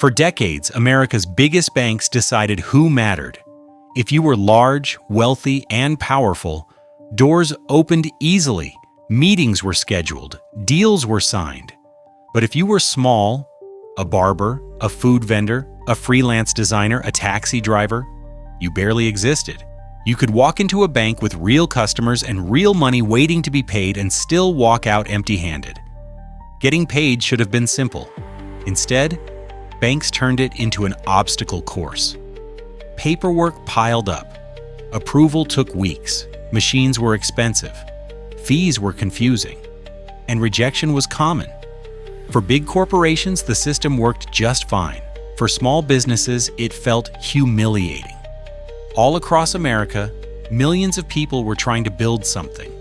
For decades, America's biggest banks decided who mattered. If you were large, wealthy, and powerful, doors opened easily, meetings were scheduled, deals were signed. But if you were small, a barber, a food vendor, a freelance designer, a taxi driver, you barely existed. You could walk into a bank with real customers and real money waiting to be paid and still walk out empty-handed. Getting paid should have been simple. Instead, banks turned it into an obstacle course. Paperwork piled up. Approval took weeks. Machines were expensive. Fees were confusing. And rejection was common. For big corporations, the system worked just fine. For small businesses, it felt humiliating. All across America, millions of people were trying to build something.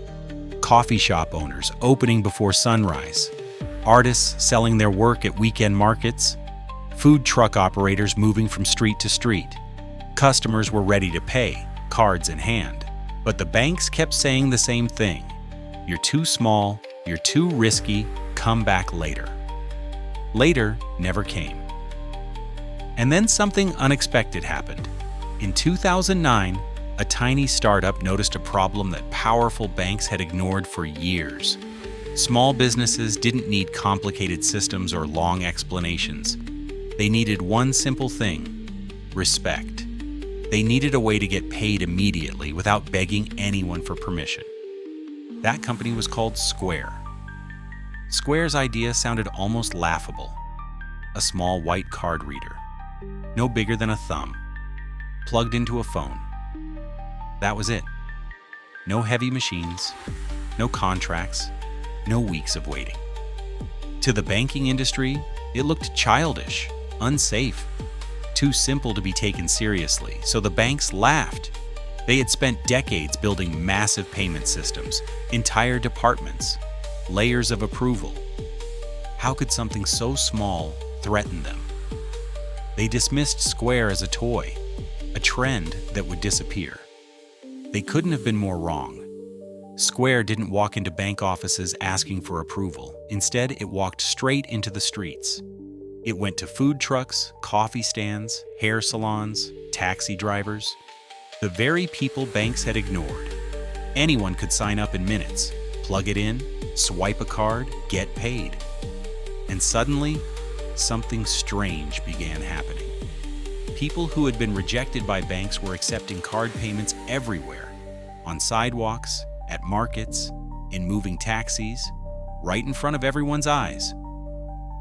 Coffee shop owners opening before sunrise, artists selling their work at weekend markets, food truck operators moving from street to street. Customers were ready to pay, cards in hand. But the banks kept saying the same thing. You're too small, you're too risky, come back later. Later never came. And then something unexpected happened. In 2009, a tiny startup noticed a problem that powerful banks had ignored for years. Small businesses didn't need complicated systems or long explanations. They needed one simple thing: respect. They needed a way to get paid immediately without begging anyone for permission. That company was called Square. Square's idea sounded almost laughable. A small white card reader, no bigger than a thumb, plugged into a phone. That was it. No heavy machines, no contracts, no weeks of waiting. To the banking industry, it looked childish, unsafe, too simple to be taken seriously, so the banks laughed. They had spent decades building massive payment systems, entire departments, layers of approval. How could something so small threaten them? They dismissed Square as a toy, a trend that would disappear. They couldn't have been more wrong. Square didn't walk into bank offices asking for approval. Instead, it walked straight into the streets. It went to food trucks, coffee stands, hair salons, taxi drivers, the very people banks had ignored. Anyone could sign up in minutes, plug it in, swipe a card, get paid. And suddenly, something strange began happening. People who had been rejected by banks were accepting card payments everywhere, on sidewalks, at markets, in moving taxis, right in front of everyone's eyes.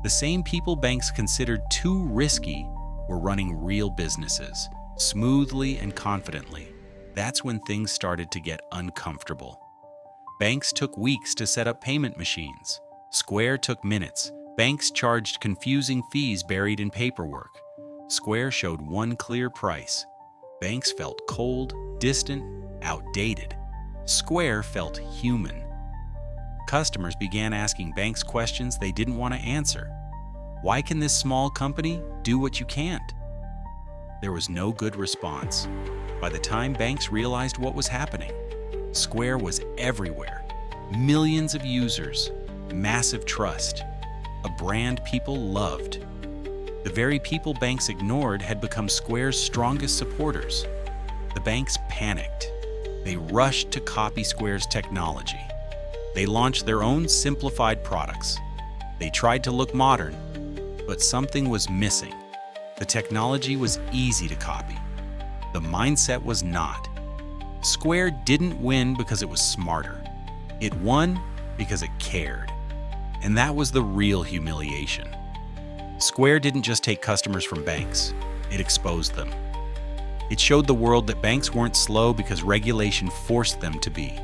The same people banks considered too risky were running real businesses, smoothly and confidently. That's when things started to get uncomfortable. Banks took weeks to set up payment machines. Square took minutes. Banks charged confusing fees buried in paperwork. Square showed one clear price. Banks felt cold, distant, outdated. Square felt human. Customers began asking banks questions they didn't want to answer. Why can this small company do what you can't? There was no good response. By the time banks realized what was happening, Square was everywhere. Millions of users, massive trust, a brand people loved. The very people banks ignored had become Square's strongest supporters. The banks panicked. They rushed to copy Square's technology. They launched their own simplified products. They tried to look modern, but something was missing. The technology was easy to copy. The mindset was not. Square didn't win because it was smarter. It won because it cared. And that was the real humiliation. Square didn't just take customers from banks, it exposed them. It showed the world that banks weren't slow because regulation forced them to be.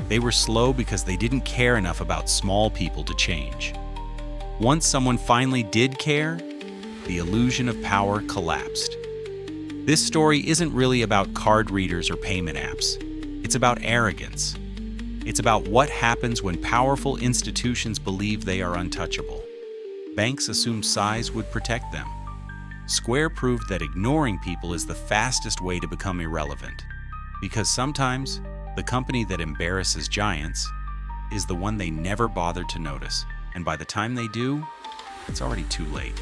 They were slow because they didn't care enough about small people to change. Once someone finally did care, the illusion of power collapsed. This story isn't really about card readers or payment apps. It's about arrogance. It's about what happens when powerful institutions believe they are untouchable. Banks assumed size would protect them. Square proved that ignoring people is the fastest way to become irrelevant. Because sometimes, the company that embarrasses giants is the one they never bothered to notice. And by the time they do, it's already too late.